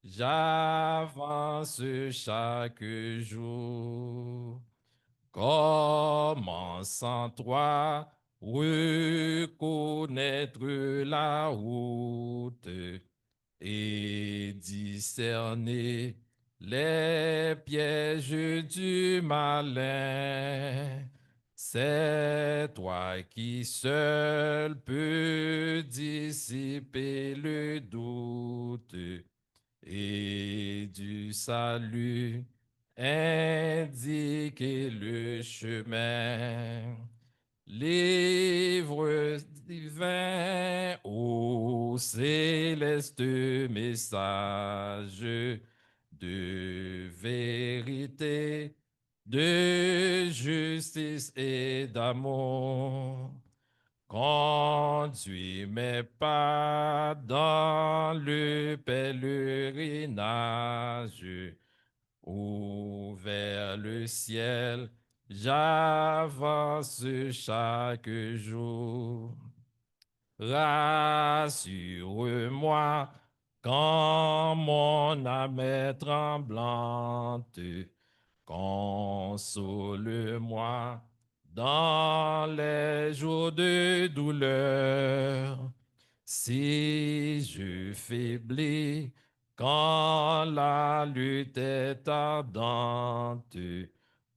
J'avance chaque jour. Comment sans toi reconnaître la route et discerner les pièges du malin? C'est toi qui seul peux dissiper le doute et du salut indiquer le chemin. Livre divin, ô céleste message de vérité, de justice et d'amour. Conduis mes pas dans le pèlerinage ou vers le ciel, j'avance chaque jour. Rassure-moi quand mon âme est tremblante. Console-moi dans les jours de douleur. Si je faiblis quand la lutte est ardente,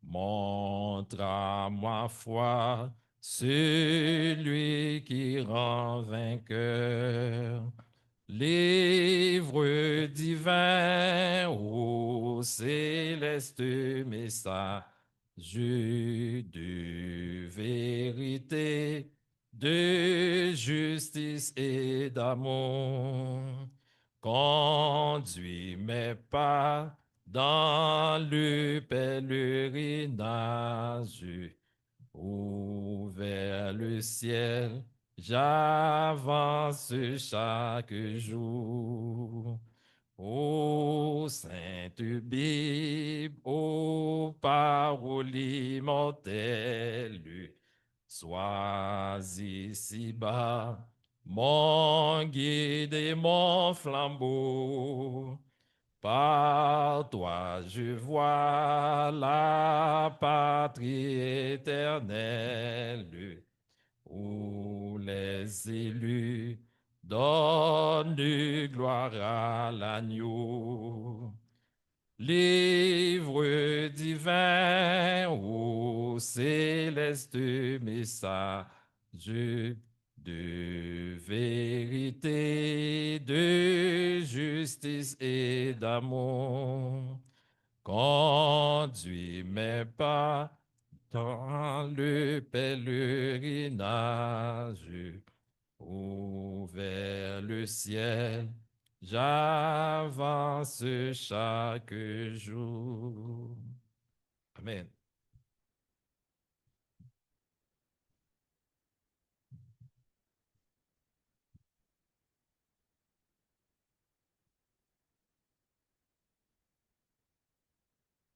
montre à ma foi celui qui rend vainqueur. Livre divin, ô céleste message de vérité, de justice et d'amour. Conduis mes pas dans le pèlerinage ou vers le ciel, j'avance chaque jour. Ô Sainte Bible, ô parole immortelle, sois ici-bas, mon guide et mon flambeau. Par toi, je vois la patrie éternelle, où les élus donnent gloire à l'agneau. Livre divin, ô céleste message de vérité, de justice et d'amour. Conduis mes pas dans le pèlerinage ou vers le ciel. J'avance chaque jour. Amen.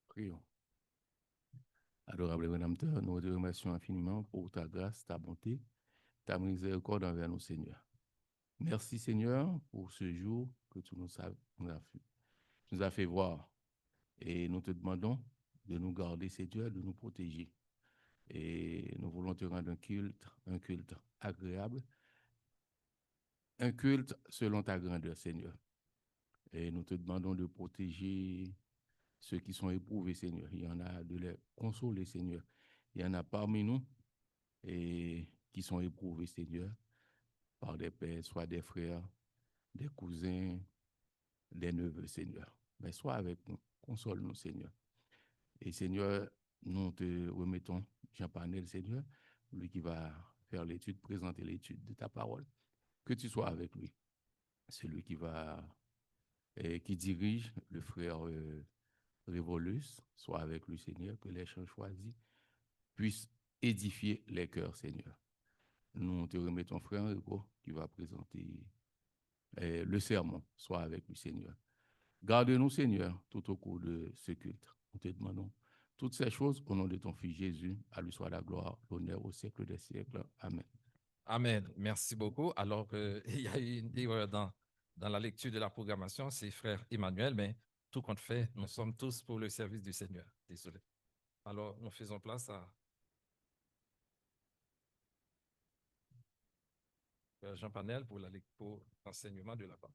Prions. Adorable Rédempteur, nous te remercions infiniment pour ta grâce, ta bonté, ta miséricorde envers nous, Seigneur. Merci, Seigneur, pour ce jour que tu nous as fait voir. Et nous te demandons de nous garder, Seigneur, de nous protéger. Et nous voulons te rendre un culte agréable, un culte selon ta grandeur, Seigneur. Et nous te demandons de protéger ceux qui sont éprouvés, Seigneur. Il y en a de les consoler, Seigneur. Il y en a parmi nous et qui sont éprouvés, Seigneur, par des pères, soit des frères, des cousins, des neveux, Seigneur. Mais sois avec nous, console-nous, Seigneur. Et Seigneur, nous te remettons Jean Panel, Seigneur, lui qui va faire l'étude, présenter l'étude de ta parole. Que tu sois avec lui. Celui qui va, qui dirige le frère Révolus, soit avec lui, Seigneur, que les chants choisis puissent édifier les cœurs, Seigneur. Nous te remettons frère Enrico qui va présenter le sermon, soit avec lui, Seigneur. Garde-nous, Seigneur, tout au cours de ce culte. Nous te demandons toutes ces choses au nom de ton Fils Jésus. À lui soit la gloire, l'honneur au siècle des siècles. Amen. Amen. Merci beaucoup. Alors, il y a eu une erreur dans dans la lecture de la programmation, c'est frère Emmanuel, mais tout compte fait, nous sommes tous pour le service du Seigneur. Désolé. Alors, nous faisons place à Jean Panel pour l'enseignement de la parole.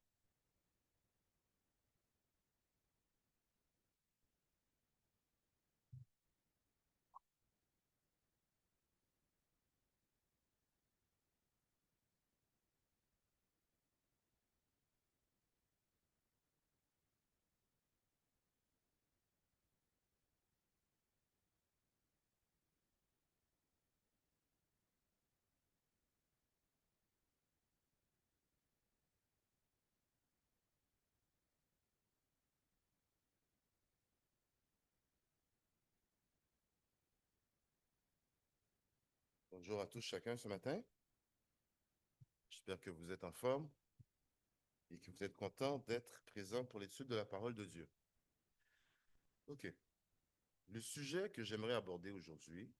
Bonjour à tous, chacun ce matin. J'espère que vous êtes en forme et que vous êtes content d'être présent pour l'étude de la parole de Dieu. OK. Le sujet que j'aimerais aborder aujourd'hui,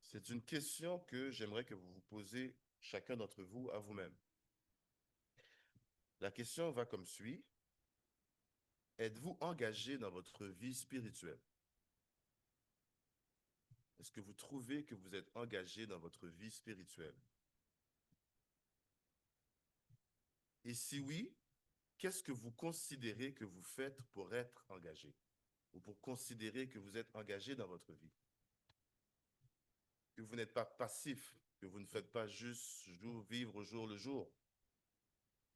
c'est une question que j'aimerais que vous vous posez chacun d'entre vous à vous-même. La question va comme suit. Êtes-vous engagé dans votre vie spirituelle? Est-ce que vous trouvez que vous êtes engagé dans votre vie spirituelle? Et si oui, qu'est-ce que vous considérez que vous faites pour être engagé ou pour considérer que vous êtes engagé dans votre vie? Que vous n'êtes pas passif, que vous ne faites pas juste vivre au jour le jour.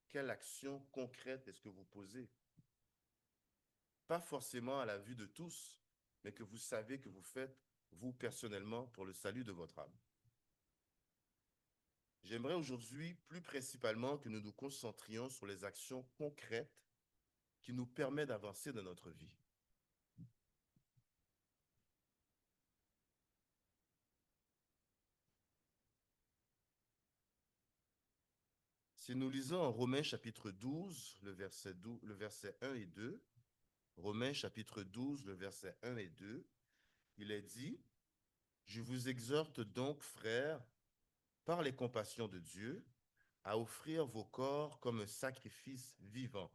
Quelle action concrète est-ce que vous posez? Pas forcément à la vue de tous, mais que vous savez que vous faites, vous personnellement, pour le salut de votre âme. J'aimerais aujourd'hui, plus principalement, que nous nous concentrions sur les actions concrètes qui nous permettent d'avancer dans notre vie. Si nous lisons en Romains chapitre 12, le verset 1 et 2, Romains chapitre 12, le verset 1 et 2, il est dit: « Je vous exhorte donc, frères, par les compassions de Dieu, à offrir vos corps comme un sacrifice vivant,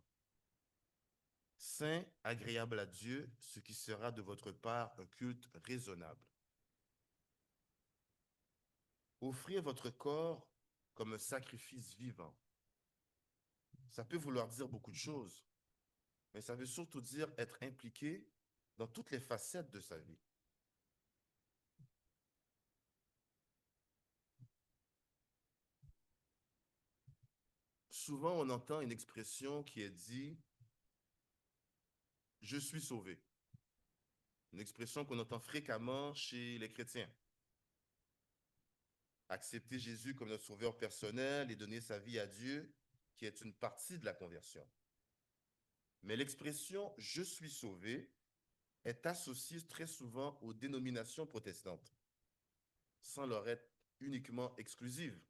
saint, agréable à Dieu, ce qui sera de votre part un culte raisonnable. » Offrir votre corps comme un sacrifice vivant. Ça peut vouloir dire beaucoup de choses, mais ça veut surtout dire être impliqué dans toutes les facettes de sa vie. Souvent, on entend une expression qui est dit « je suis sauvé ». Une expression qu'on entend fréquemment chez les chrétiens. Accepter Jésus comme notre sauveur personnel et donner sa vie à Dieu, qui est une partie de la conversion. Mais l'expression « je suis sauvé » est associée très souvent aux dénominations protestantes, sans leur être uniquement exclusive.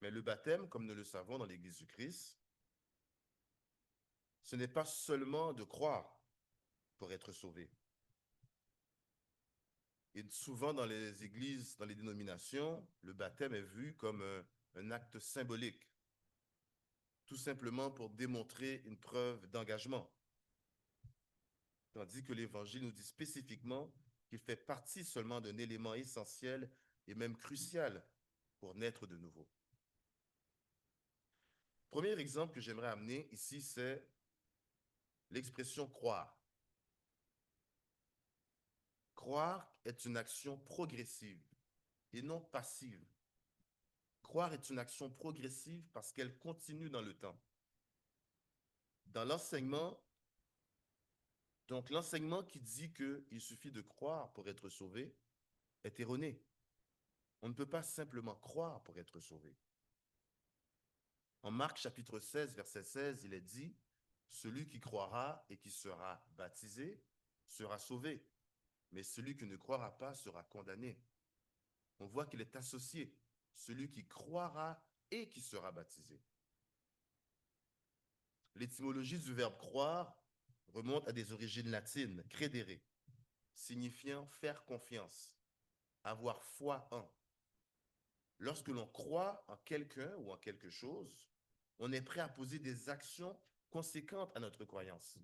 Mais le baptême, comme nous le savons dans l'Église du Christ, ce n'est pas seulement de croire pour être sauvé. Et souvent dans les églises, dans les dénominations, le baptême est vu comme un acte symbolique, tout simplement pour démontrer une preuve d'engagement. Tandis que l'Évangile nous dit spécifiquement qu'il fait partie seulement d'un élément essentiel et même crucial pour naître de nouveau. Premier exemple que j'aimerais amener ici, c'est l'expression croire. Croire est une action progressive et non passive. Croire est une action progressive parce qu'elle continue dans le temps. Dans l'enseignement, donc l'enseignement qui dit qu'il suffit de croire pour être sauvé est erroné. On ne peut pas simplement croire pour être sauvé. En Marc chapitre 16, verset 16, il est dit « Celui qui croira et qui sera baptisé sera sauvé, mais celui qui ne croira pas sera condamné. » On voit qu'il est associé, celui qui croira et qui sera baptisé. L'étymologie du verbe croire remonte à des origines latines, credere, signifiant faire confiance, avoir foi en. Lorsque l'on croit en quelqu'un ou en quelque chose, on est prêt à poser des actions conséquentes à notre croyance.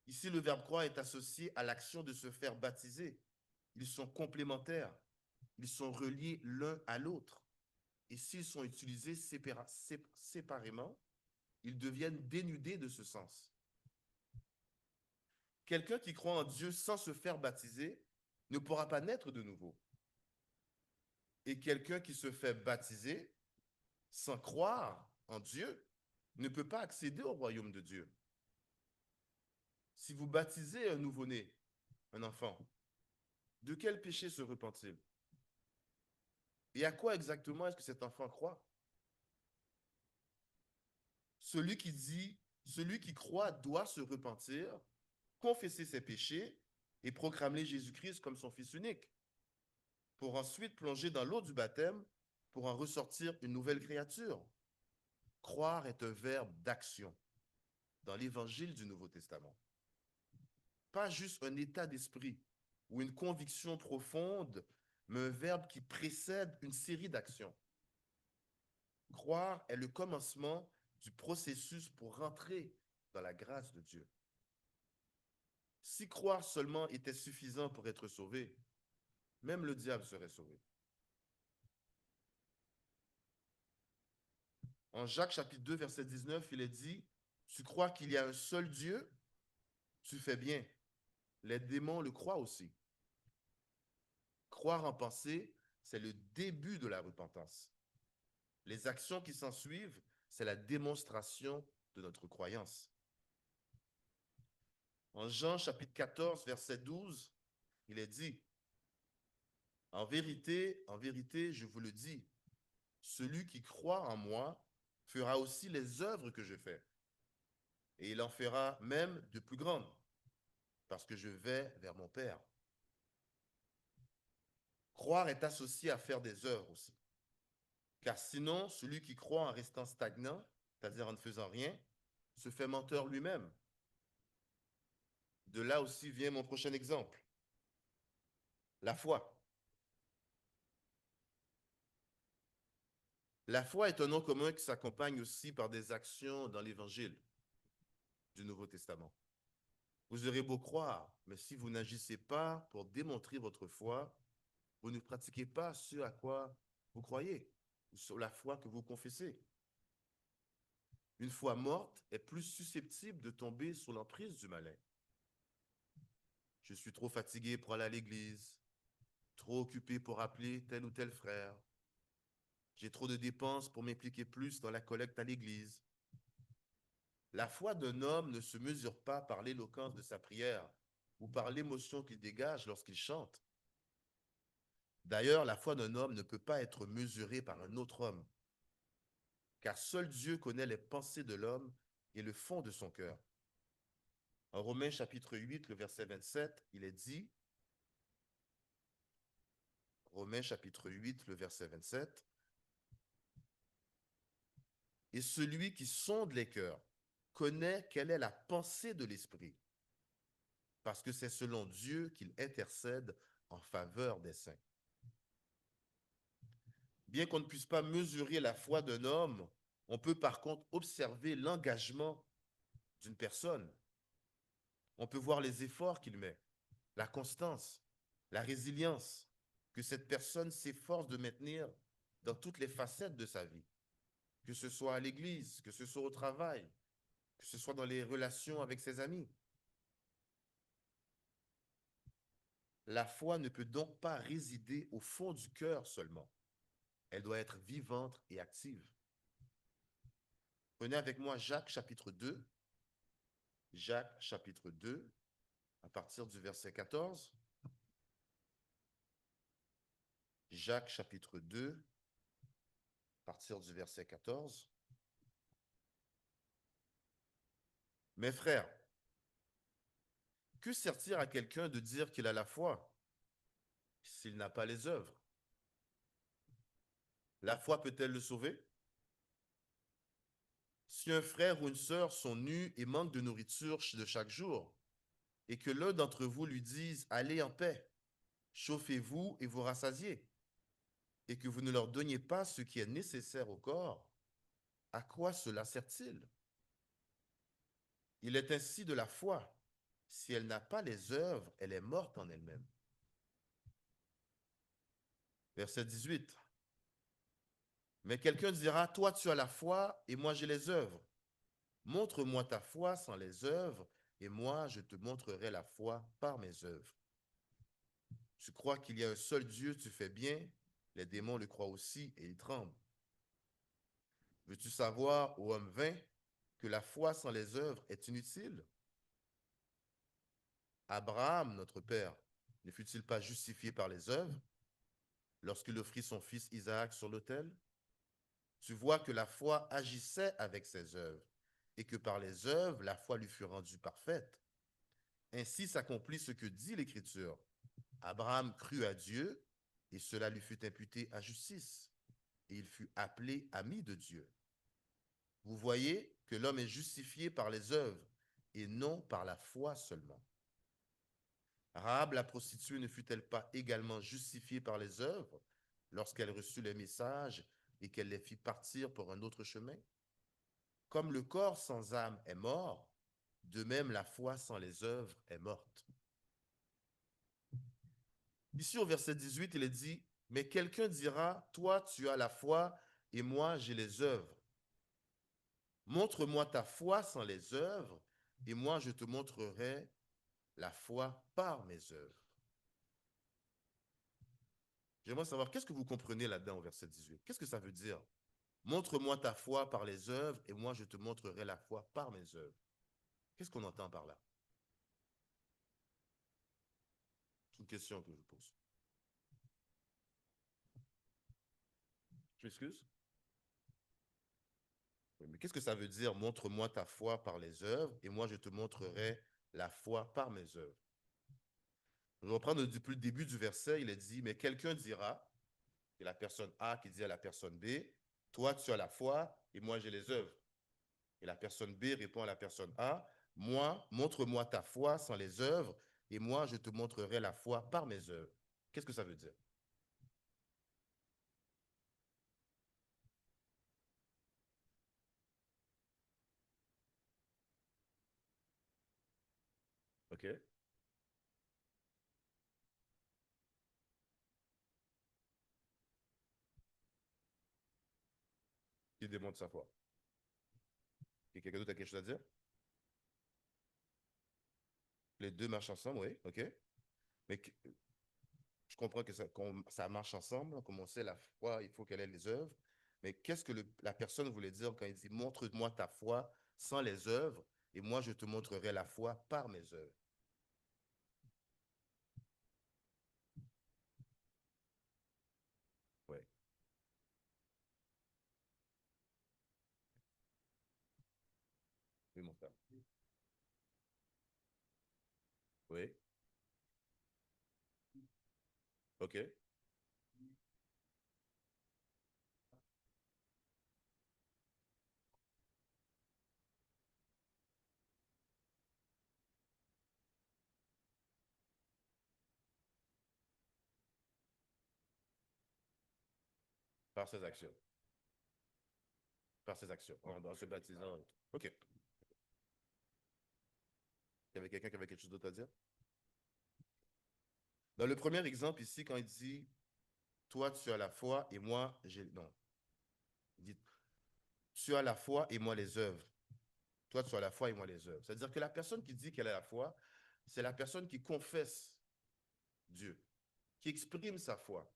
Ici, le verbe croire est associé à l'action de se faire baptiser. Ils sont complémentaires. Ils sont reliés l'un à l'autre. Et s'ils sont utilisés séparément, ils deviennent dénudés de ce sens. Quelqu'un qui croit en Dieu sans se faire baptiser ne pourra pas naître de nouveau. Et quelqu'un qui se fait baptiser sans croire en Dieu ne peut pas accéder au royaume de Dieu. Si vous baptisez un nouveau-né, un enfant, de quel péché se repent-il? Et à quoi exactement est-ce que cet enfant croit? Celui qui croit doit se repentir, confesser ses péchés et proclamer Jésus-Christ comme son Fils unique, pour ensuite plonger dans l'eau du baptême pour en ressortir une nouvelle créature. Croire est un verbe d'action dans l'évangile du Nouveau Testament. Pas juste un état d'esprit ou une conviction profonde, mais un verbe qui précède une série d'actions. Croire est le commencement du processus pour rentrer dans la grâce de Dieu. Si croire seulement était suffisant pour être sauvé, même le diable serait sauvé. En Jacques chapitre 2, verset 19, il est dit, « Tu crois qu'il y a un seul Dieu? Tu fais bien. Les démons le croient aussi. » Croire en pensée, c'est le début de la repentance. Les actions qui s'ensuivent, c'est la démonstration de notre croyance. En Jean chapitre 14, verset 12, il est dit, « En vérité, je vous le dis, celui qui croit en moi fera aussi les œuvres que je fais, et il en fera même de plus grandes, parce que je vais vers mon Père. » Croire est associé à faire des œuvres aussi. Car sinon, celui qui croit en restant stagnant, c'est-à-dire en ne faisant rien, se fait menteur lui-même. De là aussi vient mon prochain exemple. La foi. La foi est un nom commun qui s'accompagne aussi par des actions dans l'Évangile du Nouveau Testament. Vous aurez beau croire, mais si vous n'agissez pas pour démontrer votre foi, vous ne pratiquez pas ce à quoi vous croyez, ou sur la foi que vous confessez. Une foi morte est plus susceptible de tomber sous l'emprise du malin. Je suis trop fatigué pour aller à l'église, trop occupé pour appeler tel ou tel frère. J'ai trop de dépenses pour m'impliquer plus dans la collecte à l'église. La foi d'un homme ne se mesure pas par l'éloquence de sa prière ou par l'émotion qu'il dégage lorsqu'il chante. D'ailleurs, la foi d'un homme ne peut pas être mesurée par un autre homme, car seul Dieu connaît les pensées de l'homme et le fond de son cœur. En Romains chapitre 8, le verset 27, il est dit, Romains chapitre 8, le verset 27, « Et celui qui sonde les cœurs connaît quelle est la pensée de l'Esprit, parce que c'est selon Dieu qu'il intercède en faveur des saints. » Bien qu'on ne puisse pas mesurer la foi d'un homme, on peut par contre observer l'engagement d'une personne. On peut voir les efforts qu'il met, la constance, la résilience que cette personne s'efforce de maintenir dans toutes les facettes de sa vie, que ce soit à l'église, que ce soit au travail, que ce soit dans les relations avec ses amis. La foi ne peut donc pas résider au fond du cœur seulement. Elle doit être vivante et active. Prenez avec moi Jacques chapitre 2. Jacques chapitre 2, à partir du verset 14. Jacques chapitre 2, à partir du verset 14. Mes frères, que sert-il à quelqu'un de dire qu'il a la foi s'il n'a pas les œuvres? La foi peut-elle le sauver? Si un frère ou une sœur sont nus et manquent de nourriture de chaque jour, et que l'un d'entre vous lui dise « Allez en paix, chauffez-vous et vous rassasiez », et que vous ne leur donniez pas ce qui est nécessaire au corps, À quoi cela sert-il? Il est ainsi de la foi. Si elle n'a pas les œuvres, elle est morte en elle-même. Verset 18. Mais quelqu'un dira, toi tu as la foi et moi j'ai les œuvres. Montre-moi ta foi sans les œuvres et moi je te montrerai la foi par mes œuvres. Tu crois qu'il y a un seul Dieu, tu fais bien. Les démons le croient aussi et ils tremblent. Veux-tu savoir, ô homme vain, que la foi sans les œuvres est inutile? Abraham, notre père, ne fut-il pas justifié par les œuvres lorsqu'il offrit son fils Isaac sur l'autel? Tu vois que la foi agissait avec ses œuvres et que par les œuvres, la foi lui fut rendue parfaite. Ainsi s'accomplit ce que dit l'Écriture. Abraham crut à Dieu et cela lui fut imputé à justice et il fut appelé ami de Dieu. Vous voyez que l'homme est justifié par les œuvres et non par la foi seulement. Rahab la prostituée ne fut-elle pas également justifiée par les œuvres lorsqu'elle reçut les messages et qu'elle les fit partir pour un autre chemin? Comme le corps sans âme est mort, de même la foi sans les œuvres est morte. Ici au verset 18, il est dit, mais quelqu'un dira, toi tu as la foi et moi j'ai les œuvres. Montre-moi ta foi sans les œuvres et moi je te montrerai la foi par mes œuvres. J'aimerais savoir, qu'est-ce que vous comprenez là-dedans au verset 18? Qu'est-ce que ça veut dire? Montre-moi ta foi par les œuvres et moi je te montrerai la foi par mes œuvres. Qu'est-ce qu'on entend par là? C'est une question que je pose. Je m'excuse? Oui, mais qu'est-ce que ça veut dire? Montre-moi ta foi par les œuvres et moi je te montrerai la foi par mes œuvres. Je vais reprendre depuis le début du verset, il est dit, mais quelqu'un dira, et la personne A qui dit à la personne B, toi tu as la foi et moi j'ai les œuvres. Et la personne B répond à la personne A, moi, montre-moi ta foi sans les œuvres et moi je te montrerai la foi par mes œuvres. Qu'est-ce que ça veut dire? OK? Qui démontre sa foi? Et quelqu'un d'autre a quelque chose à dire? Les deux marchent ensemble, oui, OK. Mais je comprends que ça marche ensemble. Comme on sait, la foi, il faut qu'elle ait les œuvres. Mais qu'est-ce que la personne voulait dire quand il dit montre-moi ta foi sans les œuvres et moi je te montrerai la foi par mes œuvres? Oui, oui, mon frère. Oui, OK. Par ses actions. Par ses actions. En se baptisant. OK. Il y avait quelqu'un qui avait quelque chose d'autre à dire? Dans le premier exemple ici, quand il dit toi tu as la foi et moi j'ai. Non. Il dit tu as la foi et moi les œuvres. Toi tu as la foi et moi les œuvres. C'est-à-dire que la personne qui dit qu'elle a la foi, c'est la personne qui confesse Dieu, qui exprime sa foi,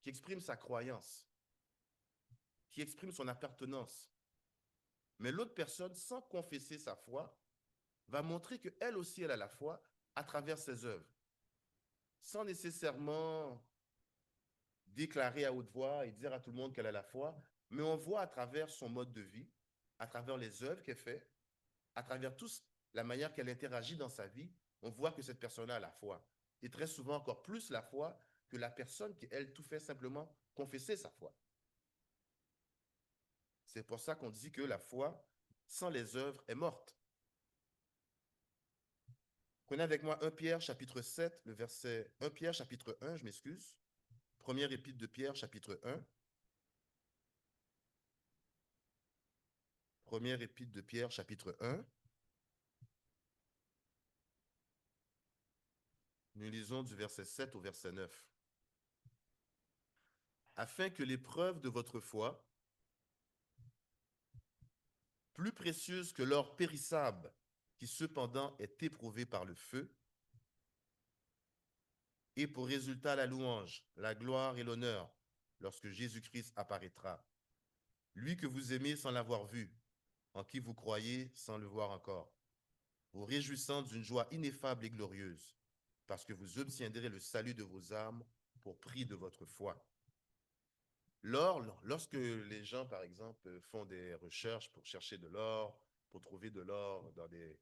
qui exprime sa croyance, qui exprime son appartenance. Mais l'autre personne, sans confesser sa foi, va montrer qu'elle aussi, elle a la foi à travers ses œuvres, sans nécessairement déclarer à haute voix et dire à tout le monde qu'elle a la foi, mais on voit à travers son mode de vie, à travers les œuvres qu'elle fait, à travers la manière qu'elle interagit dans sa vie, on voit que cette personne-là a la foi. Et très souvent encore plus la foi que la personne qui, elle, tout fait simplement confesser sa foi. C'est pour ça qu'on dit que la foi, sans les œuvres, est morte. Prenez avec moi 1 Pierre chapitre 7, le verset 1 Pierre chapitre 1, je m'excuse. Première épître de Pierre chapitre 1. Première épître de Pierre, chapitre 1. Nous lisons du verset 7 au verset 9. Afin que l'épreuve de votre foi, plus précieuse que l'or périssable, qui cependant est éprouvé par le feu, ait pour résultat la louange, la gloire et l'honneur lorsque Jésus-Christ apparaîtra. Lui que vous aimez sans l'avoir vu, en qui vous croyez sans le voir encore, vous réjouissant d'une joie ineffable et glorieuse, parce que vous obtiendrez le salut de vos âmes pour prix de votre foi. L'or, lorsque les gens, par exemple, font des recherches pour chercher de l'or, pour trouver de l'or dans des,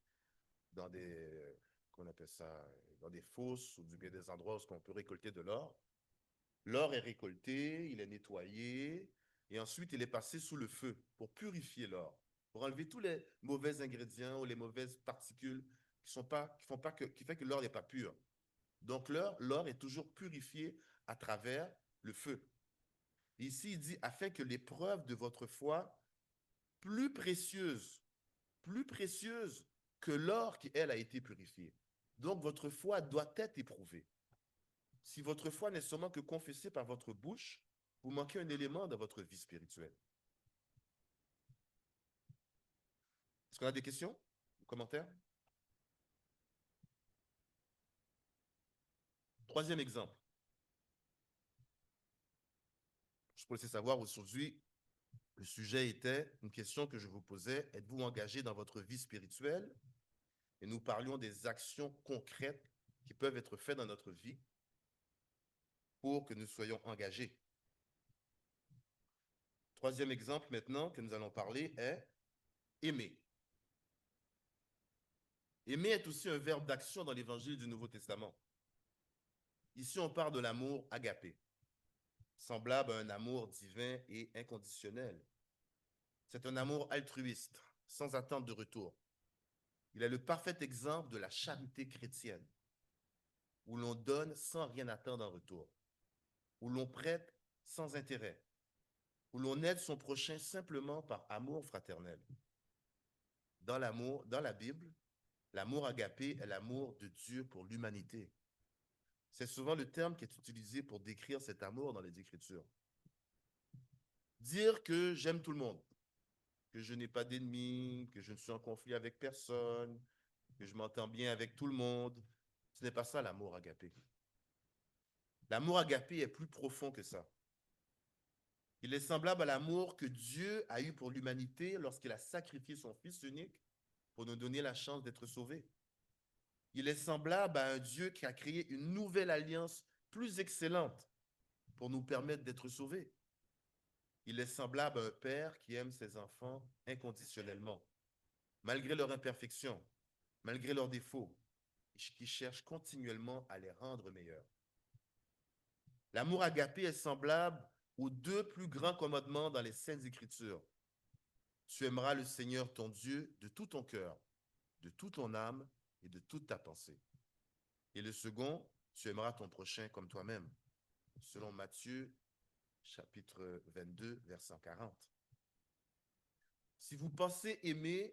qu'on appelle ça, dans des fosses ou bien des endroits où on peut récolter de l'or, l'or est récolté, il est nettoyé, et ensuite il est passé sous le feu pour purifier l'or, pour enlever tous les mauvais ingrédients ou les mauvaises particules qui fait que l'or n'est pas pur. Donc l'or est toujours purifié à travers le feu. Ici, il dit, afin que l'épreuve de votre foi, plus précieuse que l'or qui, elle, a été purifiée. Donc, votre foi doit être éprouvée. Si votre foi n'est seulement que confessée par votre bouche, vous manquez un élément dans votre vie spirituelle. Est-ce qu'on a des questions? Des commentaires? Troisième exemple. Je peux laisser savoir aujourd'hui, le sujet était une question que je vous posais. Êtes-vous engagé dans votre vie spirituelle? Et nous parlions des actions concrètes qui peuvent être faites dans notre vie pour que nous soyons engagés. Troisième exemple maintenant que nous allons parler est aimer. Aimer est aussi un verbe d'action dans l'évangile du Nouveau Testament. Ici, on parle de l'amour agapé, semblable à un amour divin et inconditionnel. C'est un amour altruiste, sans attente de retour. Il est le parfait exemple de la charité chrétienne, où l'on donne sans rien attendre en retour, où l'on prête sans intérêt, où l'on aide son prochain simplement par amour fraternel. Dans la Bible, l'amour agapé est l'amour de Dieu pour l'humanité. C'est souvent le terme qui est utilisé pour décrire cet amour dans les Écritures. Dire que j'aime tout le monde, que je n'ai pas d'ennemis, que je ne suis en conflit avec personne, que je m'entends bien avec tout le monde, ce n'est pas ça l'amour agapé. L'amour agapé est plus profond que ça. Il est semblable à l'amour que Dieu a eu pour l'humanité lorsqu'il a sacrifié son Fils unique pour nous donner la chance d'être sauvés. Il est semblable à un Dieu qui a créé une nouvelle alliance plus excellente pour nous permettre d'être sauvés. Il est semblable à un père qui aime ses enfants inconditionnellement, malgré leurs imperfections, malgré leurs défauts, qui cherche continuellement à les rendre meilleurs. L'amour agapé est semblable aux deux plus grands commandements dans les Saintes Écritures. Tu aimeras le Seigneur ton Dieu de tout ton cœur, de toute ton âme et de toute ta pensée. Et le second, tu aimeras ton prochain comme toi-même, selon Matthieu chapitre 22, verset 40. Si vous pensez aimer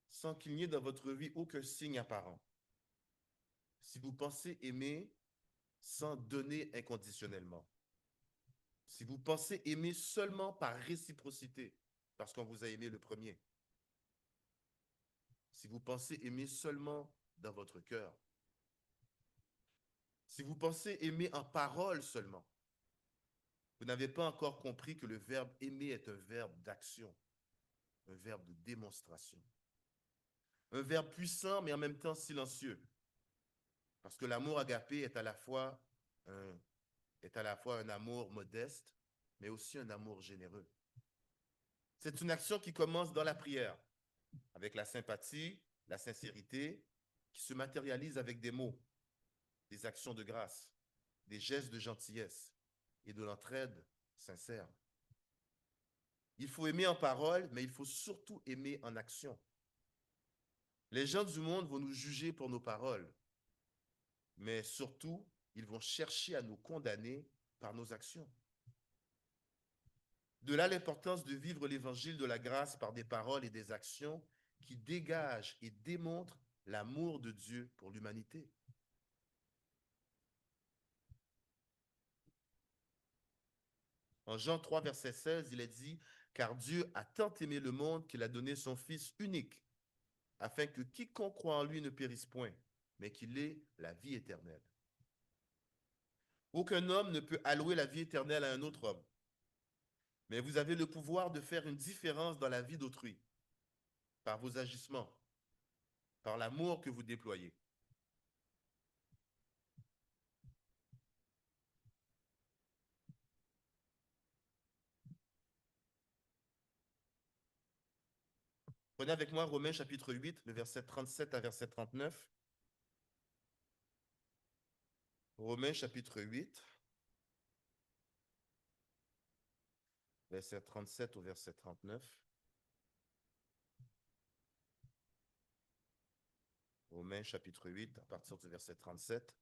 sans qu'il n'y ait dans votre vie aucun signe apparent, si vous pensez aimer sans donner inconditionnellement, si vous pensez aimer seulement par réciprocité, parce qu'on vous a aimé le premier, si vous pensez aimer seulement dans votre cœur, si vous pensez aimer en parole seulement, vous n'avez pas encore compris que le verbe aimer est un verbe d'action, un verbe de démonstration, un verbe puissant mais en même temps silencieux, parce que l'amour agapé est à la fois un amour modeste, mais aussi un amour généreux. C'est une action qui commence dans la prière, avec la sympathie, la sincérité, qui se matérialise avec des mots, des actions de grâce, des gestes de gentillesse et de l'entraide sincère. Il faut aimer en parole, mais il faut surtout aimer en action. Les gens du monde vont nous juger pour nos paroles, mais surtout, ils vont chercher à nous condamner par nos actions. De là l'importance de vivre l'évangile de la grâce par des paroles et des actions qui dégagent et démontrent l'amour de Dieu pour l'humanité. En Jean 3, verset 16, il est dit, « Car Dieu a tant aimé le monde qu'il a donné son Fils unique, afin que quiconque croit en lui ne périsse point, mais qu'il ait la vie éternelle. » Aucun homme ne peut allouer la vie éternelle à un autre homme, mais vous avez le pouvoir de faire une différence dans la vie d'autrui, par vos agissements, par l'amour que vous déployez. Prenez avec moi Romains chapitre 8, le verset 37 à verset 39. Romains chapitre 8, verset 37 au verset 39. Romains chapitre 8, à partir du verset 37.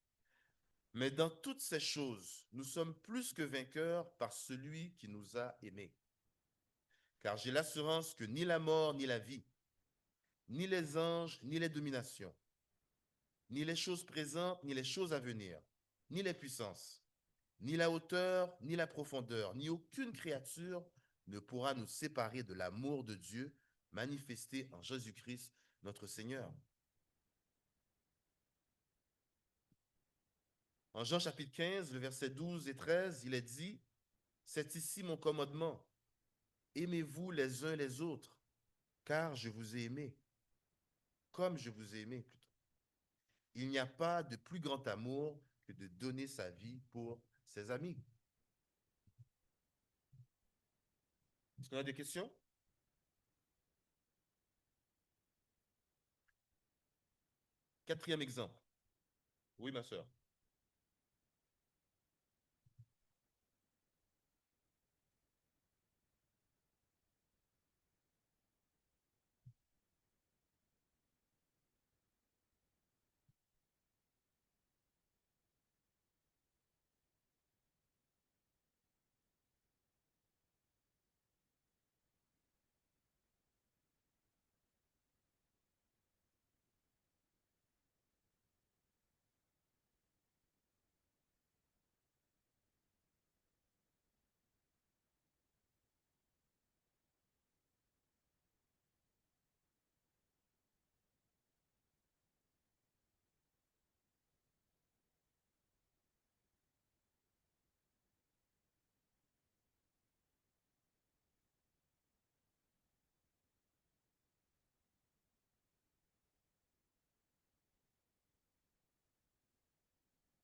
Mais dans toutes ces choses, nous sommes plus que vainqueurs par celui qui nous a aimés. Car j'ai l'assurance que ni la mort, ni la vie, ni les anges, ni les dominations, ni les choses présentes, ni les choses à venir, ni les puissances, ni la hauteur, ni la profondeur, ni aucune créature ne pourra nous séparer de l'amour de Dieu manifesté en Jésus-Christ, notre Seigneur. En Jean chapitre 15, le verset 12 et 13, il est dit, « C'est ici mon commandement. Aimez-vous les uns les autres, car je vous ai aimé, comme je vous ai aimé plutôt. Il n'y a pas de plus grand amour que de donner sa vie pour ses amis. » Est-ce qu'on a des questions? Quatrième exemple. Oui, ma soeur.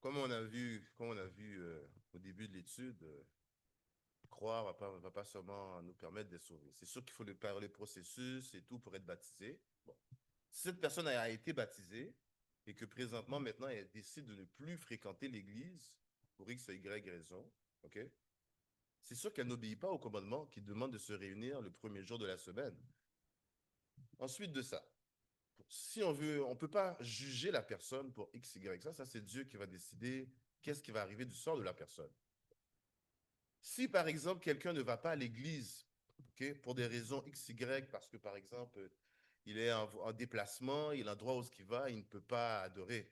Comme on a vu au début de l'étude, croire va pas seulement nous permettre d'être sauvés. C'est sûr qu'il faut le processus et tout pour être baptisé. Bon. Si cette personne a été baptisée et que présentement, maintenant, elle décide de ne plus fréquenter l'Église pour X ou Y raison, OK? C'est sûr qu'elle n'obéit pas au commandement qui demande de se réunir le premier jour de la semaine. Ensuite de ça, si on veut, on ne peut pas juger la personne pour X, Y, ça c'est Dieu qui va décider qu'est-ce qui va arriver du sort de la personne. Si par exemple quelqu'un ne va pas à l'église, okay, pour des raisons X, Y, parce que par exemple il est en déplacement, il a un endroit où il va, il ne peut pas adorer,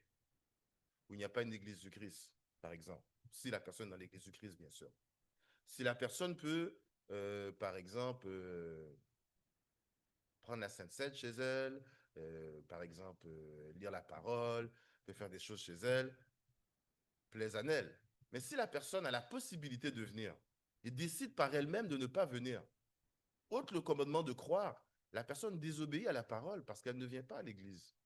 ou il n'y a pas une église du Christ, par exemple, si la personne est dans l'église du Christ, bien sûr. Si la personne peut, par exemple, prendre la Sainte Seine chez elle, par exemple, lire la parole, peut faire des choses chez elle, plaise à elle. Mais si la personne a la possibilité de venir et décide par elle-même de ne pas venir, autre le commandement de croire, la personne désobéit à la parole parce qu'elle ne vient pas à l'église.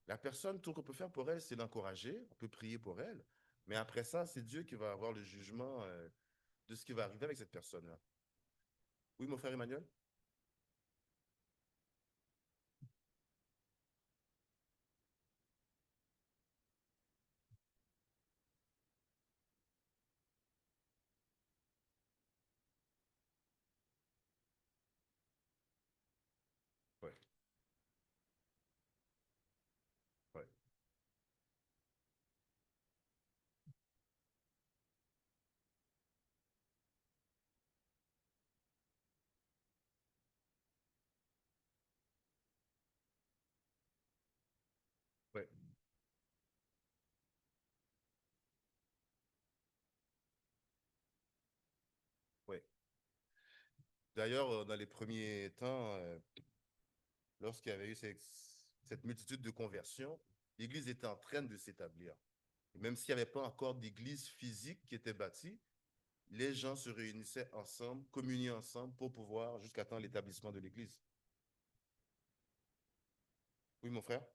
La personne, tout qu'on peut faire pour elle, c'est l'encourager, on peut prier pour elle, mais après ça, c'est Dieu qui va avoir le jugement de ce qui va arriver avec cette personne-là. Oui, mon frère Emmanuel? Oui, oui. D'ailleurs, dans les premiers temps, lorsqu'il y avait eu cette multitude de conversions, l'Église était en train de s'établir. Et même s'il n'y avait pas encore d'église physique qui était bâtie, les gens se réunissaient ensemble, communiaient ensemble pour pouvoir jusqu'à temps l'établissement de l'Église. Oui, mon frère?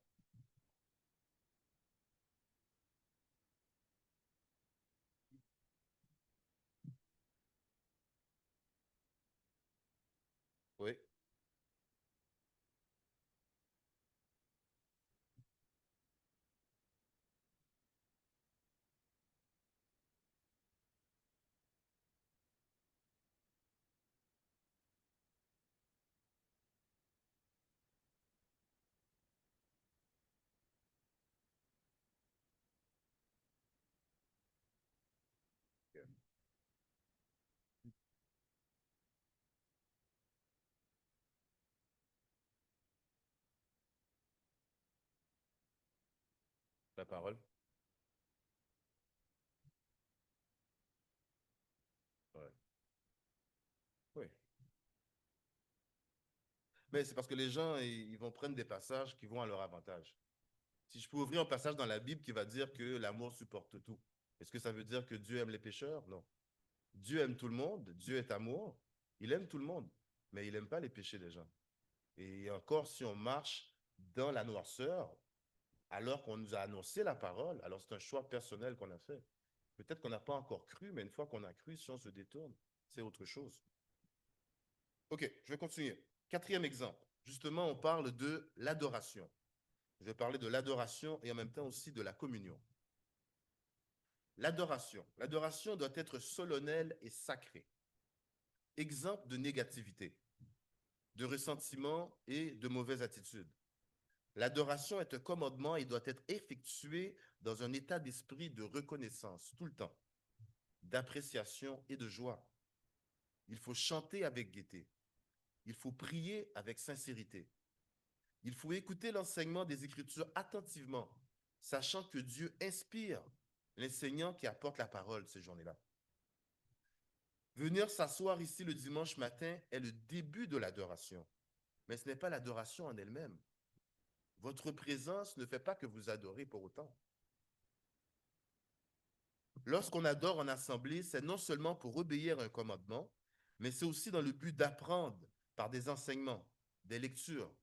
Oui. La parole. Ouais. Oui. Mais c'est parce que les gens, ils vont prendre des passages qui vont à leur avantage. Si je peux ouvrir un passage dans la Bible qui va dire que l'amour supporte tout, est-ce que ça veut dire que Dieu aime les pécheurs? Non. Dieu aime tout le monde, Dieu est amour, il aime tout le monde, mais il n'aime pas les péchés des gens. Et encore, si on marche dans la noirceur, alors qu'on nous a annoncé la parole, alors c'est un choix personnel qu'on a fait. Peut-être qu'on n'a pas encore cru, mais une fois qu'on a cru, si on se détourne, c'est autre chose. OK, je vais continuer. Quatrième exemple. Justement, on parle de l'adoration. Je vais parler de l'adoration et en même temps aussi de la communion. L'adoration. L'adoration doit être solennelle et sacrée. Exemple de négativité, de ressentiment et de mauvaise attitude. L'adoration est un commandement et doit être effectué dans un état d'esprit de reconnaissance tout le temps, d'appréciation et de joie. Il faut chanter avec gaieté. Il faut prier avec sincérité. Il faut écouter l'enseignement des Écritures attentivement, sachant que Dieu inspire l'enseignant qui apporte la parole ces journées-là. Venir s'asseoir ici le dimanche matin est le début de l'adoration, mais ce n'est pas l'adoration en elle-même. Votre présence ne fait pas que vous adorez pour autant. Lorsqu'on adore en assemblée, c'est non seulement pour obéir à un commandement, mais c'est aussi dans le but d'apprendre par des enseignements, des lectures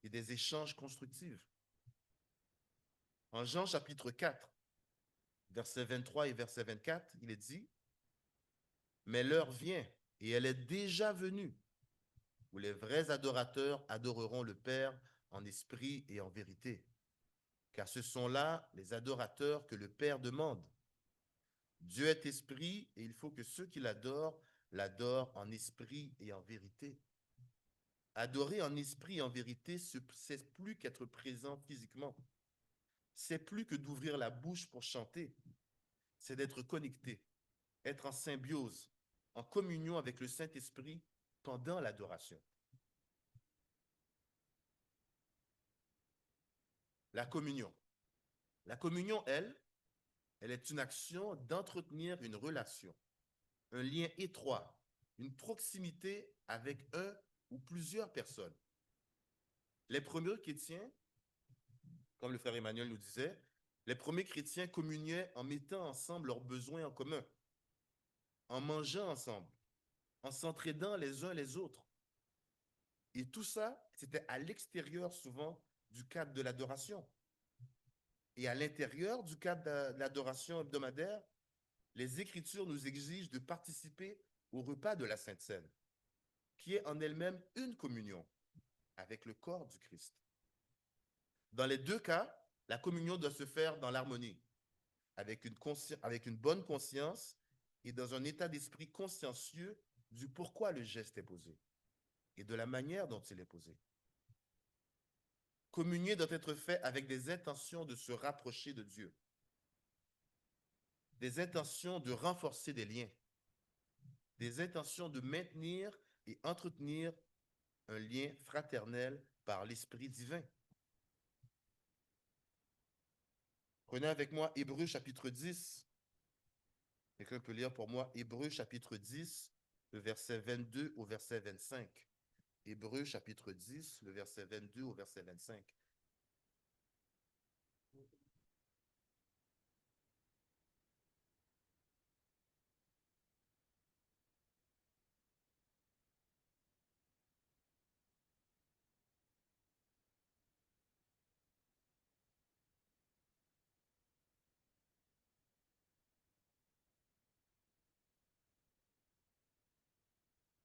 et des échanges constructifs. En Jean chapitre 4, versets 23 et verset 24, il est dit, « Mais l'heure vient, et elle est déjà venue, où les vrais adorateurs adoreront le Père en esprit et en vérité, car ce sont là les adorateurs que le Père demande. Dieu est esprit et il faut que ceux qui l'adorent en esprit et en vérité. » Adorer en esprit et en vérité, c'est plus qu'être présent physiquement. C'est plus que d'ouvrir la bouche pour chanter. C'est d'être connecté, être en symbiose, en communion avec le Saint-Esprit pendant l'adoration. La communion. La communion, elle est une action d'entretenir une relation, un lien étroit, une proximité avec un ou plusieurs personnes. Les premiers chrétiens, comme le frère Emmanuel nous disait, les premiers chrétiens communiaient en mettant ensemble leurs besoins en commun, en mangeant ensemble, en s'entraidant les uns les autres. Et tout ça, c'était à l'extérieur souvent du cadre de l'adoration. Et à l'intérieur du cadre de l'adoration hebdomadaire, les Écritures nous exigent de participer au repas de la Sainte Seine, qui est en elle-même une communion avec le corps du Christ. Dans les deux cas, la communion doit se faire dans l'harmonie, avec une bonne conscience et dans un état d'esprit consciencieux du pourquoi le geste est posé et de la manière dont il est posé. Communier doit être fait avec des intentions de se rapprocher de Dieu, des intentions de renforcer des liens, des intentions de maintenir et entretenir un lien fraternel par l'Esprit divin. Prenez avec moi Hébreux chapitre 10. Quelqu'un peut lire pour moi Hébreux chapitre 10 le verset 22 au verset 25. Hébreux chapitre 10, le verset 22 au verset 25.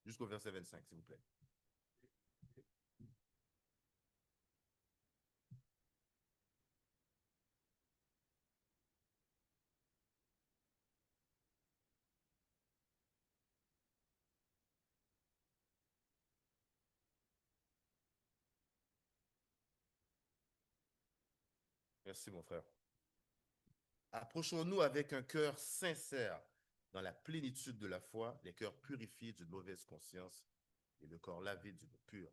Jusqu'au verset 25, s'il vous plaît. Merci, mon frère. Approchons-nous avec un cœur sincère dans la plénitude de la foi, les cœurs purifiés d'une mauvaise conscience et le corps lavé d'une eau pure.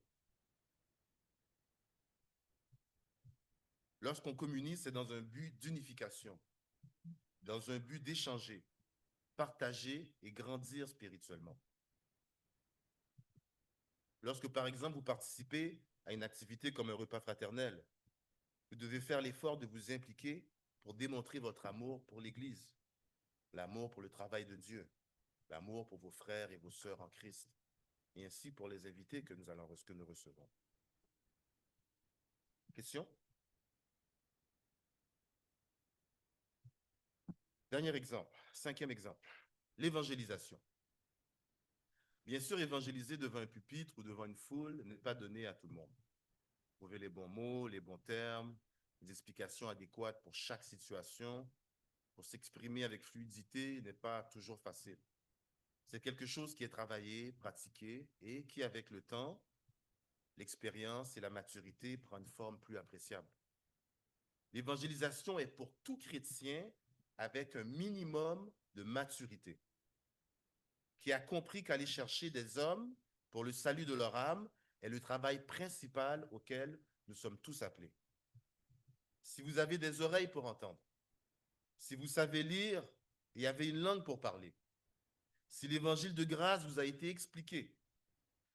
Lorsqu'on communie, c'est dans un but d'unification, dans un but d'échanger, partager et grandir spirituellement. Lorsque, par exemple, vous participez à une activité comme un repas fraternel, vous devez faire l'effort de vous impliquer pour démontrer votre amour pour l'Église, l'amour pour le travail de Dieu, l'amour pour vos frères et vos sœurs en Christ, et ainsi pour les invités que nous recevons. Question? Dernier exemple, 5e exemple, l'évangélisation. Bien sûr, évangéliser devant un pupitre ou devant une foule n'est pas donné à tout le monde. Trouver les bons mots, les bons termes, les explications adéquates pour chaque situation, pour s'exprimer avec fluidité n'est pas toujours facile. C'est quelque chose qui est travaillé, pratiqué et qui, avec le temps, l'expérience et la maturité, prend une forme plus appréciable. L'évangélisation est pour tout chrétien avec un minimum de maturité, qui a compris qu'aller chercher des hommes pour le salut de leur âme est le travail principal auquel nous sommes tous appelés. Si vous avez des oreilles pour entendre, si vous savez lire et avez une langue pour parler, si l'évangile de grâce vous a été expliqué,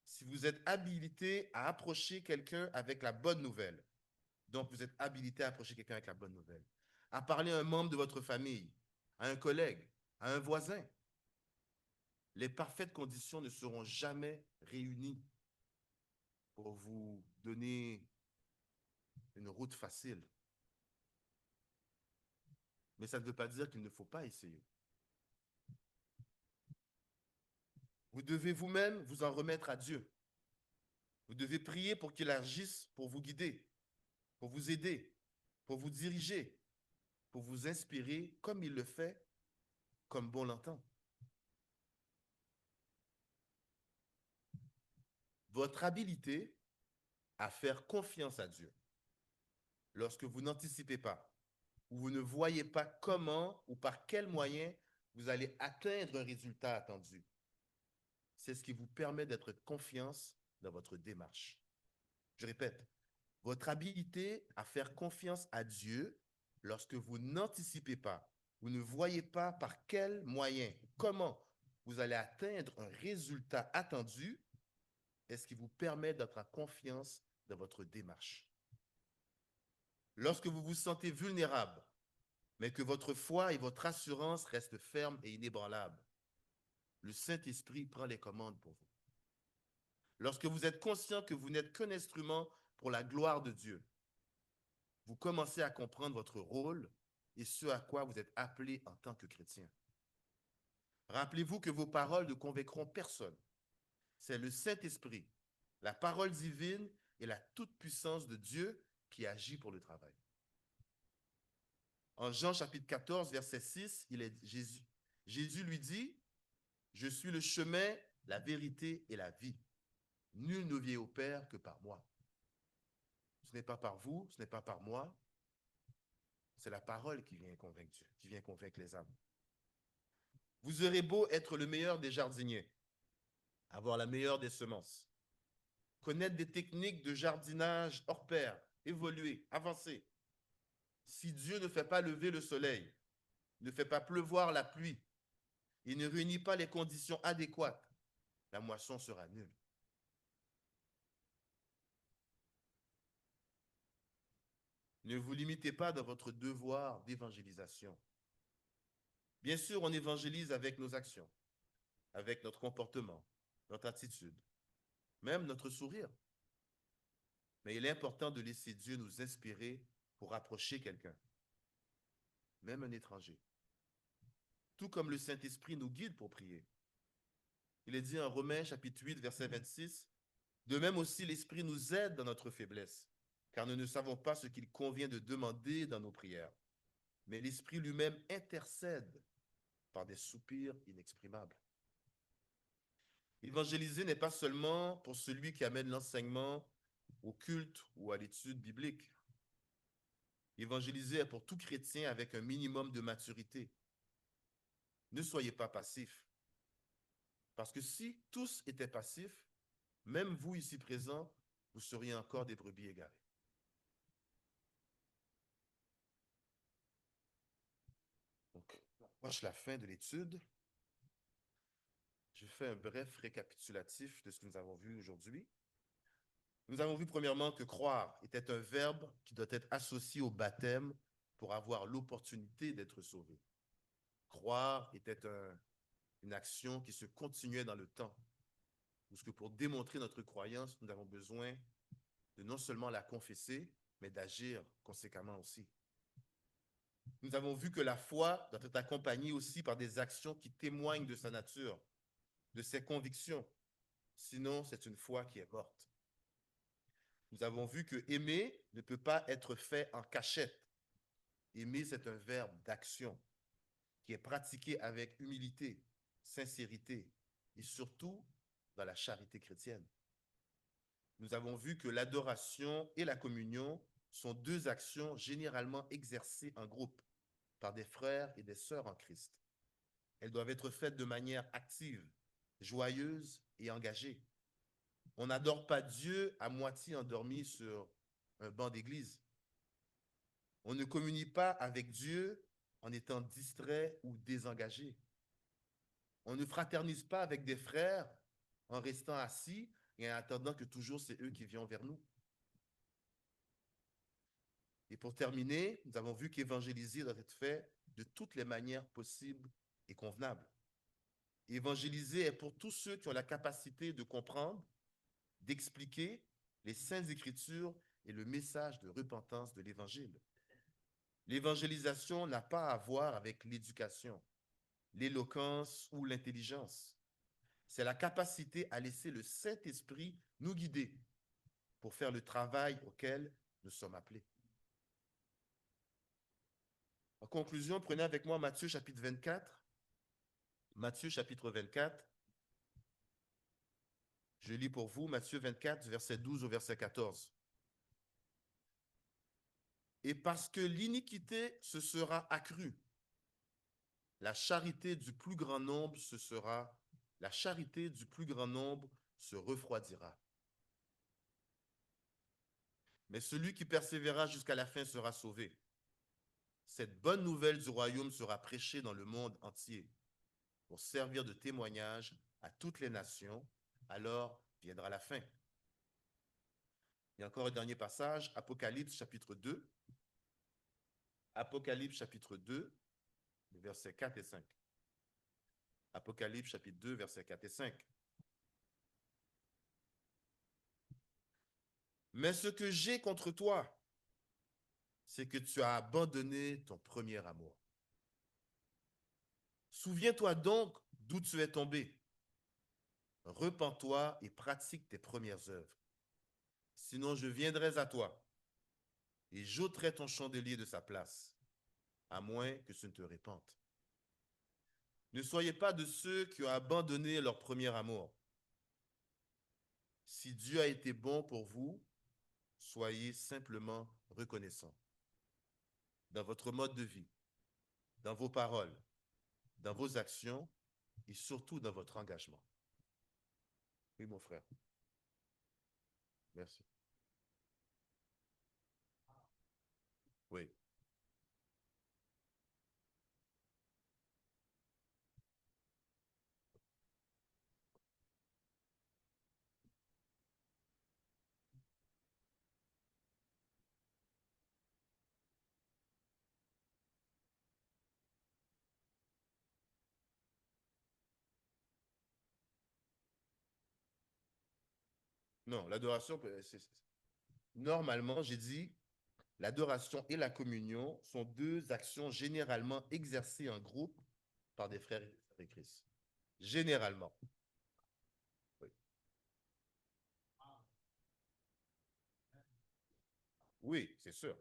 si vous êtes habilité à approcher quelqu'un avec la bonne nouvelle, donc vous êtes habilité à approcher quelqu'un avec la bonne nouvelle, à parler à un membre de votre famille, à un collègue, à un voisin, les parfaites conditions ne seront jamais réunies pour vous donner une route facile. Mais ça ne veut pas dire qu'il ne faut pas essayer. Vous devez vous-même vous en remettre à Dieu. Vous devez prier pour qu'il agisse pour vous guider, pour vous aider, pour vous diriger, pour vous inspirer comme il le fait, comme bon l'entend. Votre habilité à faire confiance à Dieu, lorsque vous n'anticipez pas, ou vous ne voyez pas comment ou par quel moyen vous allez atteindre un résultat attendu, c'est ce qui vous permet d'être confiance dans votre démarche. Je répète, votre habilité à faire confiance à Dieu lorsque vous n'anticipez pas, vous ne voyez pas par quel moyen, comment vous allez atteindre un résultat attendu, est ce qui vous permet d'être en confiance dans votre démarche. Lorsque vous vous sentez vulnérable, mais que votre foi et votre assurance restent fermes et inébranlables, le Saint-Esprit prend les commandes pour vous. Lorsque vous êtes conscient que vous n'êtes qu'un instrument pour la gloire de Dieu, vous commencez à comprendre votre rôle et ce à quoi vous êtes appelé en tant que chrétien. Rappelez-vous que vos paroles ne convaincront personne. C'est le Saint-Esprit, la parole divine et la toute-puissance de Dieu qui agit pour le travail. En Jean chapitre 14, verset 6, Jésus lui dit, « Je suis le chemin, la vérité et la vie. Nul ne vient au Père que par moi. » Ce n'est pas par vous, ce n'est pas par moi, c'est la parole qui vient convaincre Dieu, qui vient convaincre les âmes. Vous aurez beau être le meilleur des jardiniers, avoir la meilleure des semences, connaître des techniques de jardinage hors pair, évoluer, avancer. Si Dieu ne fait pas lever le soleil, ne fait pas pleuvoir la pluie, il ne réunit pas les conditions adéquates, la moisson sera nulle. Ne vous limitez pas dans votre devoir d'évangélisation. Bien sûr, on évangélise avec nos actions, avec notre comportement, notre attitude, même notre sourire. Mais il est important de laisser Dieu nous inspirer pour approcher quelqu'un, même un étranger. Tout comme le Saint-Esprit nous guide pour prier. Il est dit en Romains chapitre 8, verset 26, « De même aussi l'Esprit nous aide dans notre faiblesse, car nous ne savons pas ce qu'il convient de demander dans nos prières. Mais l'Esprit lui-même intercède par des soupirs inexprimables. » Évangéliser n'est pas seulement pour celui qui amène l'enseignement au culte ou à l'étude biblique. Évangéliser est pour tout chrétien avec un minimum de maturité. Ne soyez pas passifs. Parce que si tous étaient passifs, même vous ici présents, vous seriez encore des brebis égarées. Donc, on approche la fin de l'étude. Je fais un bref récapitulatif de ce que nous avons vu aujourd'hui. Nous avons vu premièrement que croire était un verbe qui doit être associé au baptême pour avoir l'opportunité d'être sauvé. Croire était une action qui se continuait dans le temps. Parce que pour démontrer notre croyance, nous avons besoin de non seulement la confesser, mais d'agir conséquemment aussi. Nous avons vu que la foi doit être accompagnée aussi par des actions qui témoignent de sa nature, de ses convictions. Sinon, c'est une foi qui est morte. Nous avons vu que aimer ne peut pas être fait en cachette. Aimer, c'est un verbe d'action qui est pratiqué avec humilité, sincérité et surtout dans la charité chrétienne. Nous avons vu que l'adoration et la communion sont deux actions généralement exercées en groupe par des frères et des sœurs en Christ. Elles doivent être faites de manière active, joyeuse et engagée. On n'adore pas Dieu à moitié endormi sur un banc d'église. On ne communie pas avec Dieu en étant distrait ou désengagé. On ne fraternise pas avec des frères en restant assis et en attendant que toujours c'est eux qui viennent vers nous. Et pour terminer, nous avons vu qu'évangéliser doit être fait de toutes les manières possibles et convenables. Évangéliser est pour tous ceux qui ont la capacité de comprendre, d'expliquer les Saintes Écritures et le message de repentance de l'Évangile. L'évangélisation n'a pas à voir avec l'éducation, l'éloquence ou l'intelligence. C'est la capacité à laisser le Saint-Esprit nous guider pour faire le travail auquel nous sommes appelés. En conclusion, prenez avec moi Matthieu chapitre 24. Matthieu chapitre 24. Je lis pour vous Matthieu 24, du verset 12 au verset 14. Et parce que l'iniquité se sera accrue, la charité du plus grand nombre se refroidira. Mais celui qui persévérera jusqu'à la fin sera sauvé. Cette bonne nouvelle du royaume sera prêchée dans le monde entier pour servir de témoignage à toutes les nations. Alors viendra la fin. Il y a encore un dernier passage, Apocalypse chapitre 2. Apocalypse chapitre 2, versets 4 et 5. Apocalypse chapitre 2, versets 4 et 5. Mais ce que j'ai contre toi, c'est que tu as abandonné ton premier amour. Souviens-toi donc d'où tu es tombé. Repens-toi et pratique tes premières œuvres. Sinon, je viendrai à toi et j'ôterai ton chandelier de sa place, à moins que tu ne te répandes. Ne soyez pas de ceux qui ont abandonné leur premier amour. Si Dieu a été bon pour vous, soyez simplement reconnaissants. Dans votre mode de vie, dans vos paroles, dans vos actions et surtout dans votre engagement. Oui, mon frère. Merci. Oui. Non, l'adoration, normalement, j'ai dit, l'adoration et la communion sont deux actions généralement exercées en groupe par des frères et sœurs de Christ. Généralement. Oui. Oui, c'est sûr.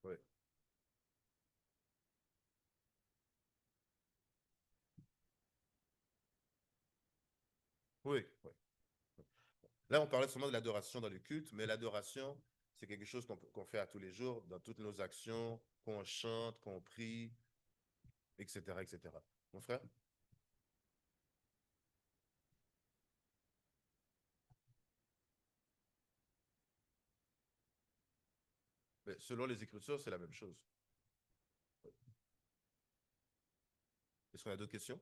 Oui. Oui, oui. Là, on parlait seulement de l'adoration dans le culte, mais l'adoration, c'est quelque chose qu'on fait à tous les jours, dans toutes nos actions, qu'on chante, qu'on prie, etc., etc. Mon frère? Mais selon les Écritures, c'est la même chose. Oui. Est-ce qu'on a d'autres questions?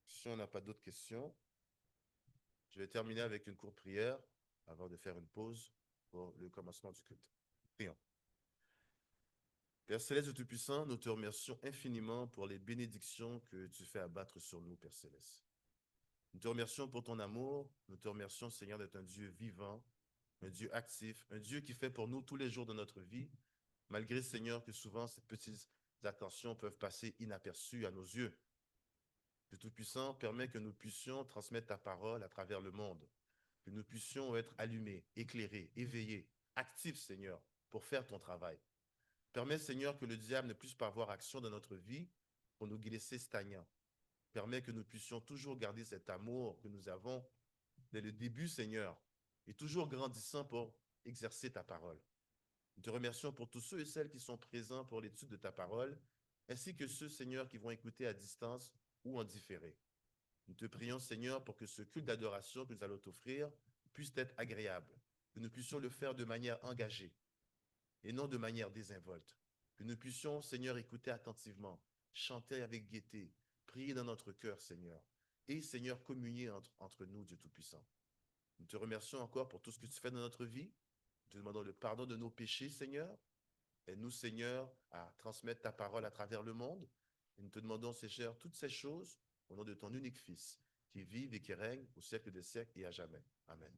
Si on n'a pas d'autres questions, je vais terminer avec une courte prière avant de faire une pause pour le commencement du culte. Prions. Père Céleste, Tout-Puissant, nous te remercions infiniment pour les bénédictions que tu fais abattre sur nous, Père Céleste. Nous te remercions pour ton amour. Nous te remercions, Seigneur, d'être un Dieu vivant, un Dieu actif, un Dieu qui fait pour nous tous les jours de notre vie, malgré, Seigneur, que souvent ces petites attentions peuvent passer inaperçues à nos yeux. Le Tout-Puissant permet que nous puissions transmettre ta parole à travers le monde, que nous puissions être allumés, éclairés, éveillés, actifs, Seigneur, pour faire ton travail. Permets, Seigneur, que le diable ne puisse pas avoir action dans notre vie pour nous laisser stagnants. Permets que nous puissions toujours garder cet amour que nous avons dès le début, Seigneur, et toujours grandissant pour exercer ta parole. Nous te remercions pour tous ceux et celles qui sont présents pour l'étude de ta parole, ainsi que ceux, Seigneur, qui vont écouter à distance ou en différé. Nous te prions, Seigneur, pour que ce culte d'adoration que nous allons t'offrir puisse être agréable, que nous puissions le faire de manière engagée et non de manière désinvolte. Que nous puissions, Seigneur, écouter attentivement, chanter avec gaieté, prier dans notre cœur, Seigneur, et, Seigneur, communier entre nous, Dieu Tout-Puissant. Nous te remercions encore pour tout ce que tu fais dans notre vie. Nous te demandons le pardon de nos péchés, Seigneur. Aide-nous, Seigneur, à transmettre ta parole à travers le monde. Et nous te demandons, Seigneur, toutes ces choses au nom de ton unique Fils, qui vive et qui règne au siècle des siècles et à jamais. Amen.